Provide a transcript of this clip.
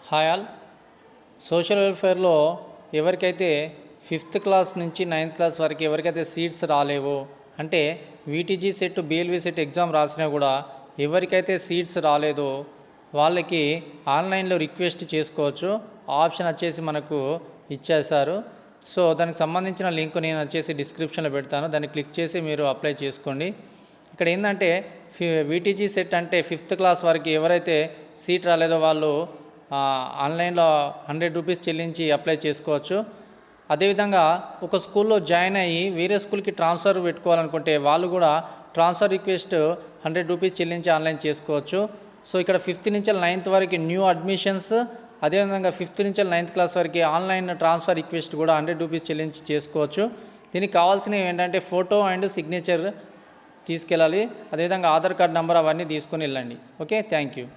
Hi all. Social వెల్ఫేర్లో ఎవరికైతే 5th class నుంచి 9th class వరకు ఎవరికైతే సీట్స్ రాలేవో, అంటే VTG set BLV set exam రాసినా కూడా ఎవరికైతే సీట్స్ రాలేదో వాళ్ళకి ఆన్లైన్లో రిక్వెస్ట్ చేసుకోవచ్చు. ఆప్షన్ వచ్చేసి మనకు ఇచ్చేశారు. సో దానికి సంబంధించిన లింక్ నేను వచ్చేసి డిస్క్రిప్షన్లో పెడతాను. దాన్ని క్లిక్ చేసి మీరు అప్లై చేసుకోండి. ఇక్కడ ఏంటంటే వీటీజీ సెట్ అంటే 5th క్లాస్ వరకు ఎవరైతే సీట్ రాలేదో వాళ్ళు ఆన్లైన్లో 100 రూపీస్ చెల్లించి అప్లై చేసుకోవచ్చు. అదేవిధంగా ఒక స్కూల్లో జాయిన్ అయ్యి వేరే స్కూల్కి ట్రాన్స్ఫర్ పెట్టుకోవాలనుకుంటే వాళ్ళు కూడా ట్రాన్స్ఫర్ రిక్వెస్ట్ 100 రూపీస్ చెల్లించి ఆన్లైన్ చేసుకోవచ్చు. సో ఇక్కడ 5th నుంచి 9th వరకు న్యూ అడ్మిషన్స్, అదేవిధంగా 5th నుంచి 9th క్లాస్ వరకు ఆన్లైన్ ట్రాన్స్ఫర్ రిక్వెస్ట్ కూడా 100 రూపీస్ చెల్లించి చేసుకోవచ్చు. దీనికి కావాల్సినవి ఏంటంటే ఫోటో అండ్ సిగ్నేచర్ తీసుకెళ్ళాలి. అదేవిధంగా ఆధార్ కార్డ్ నెంబర్ అవన్నీ తీసుకొని వెళ్ళండి. Okay, thank you.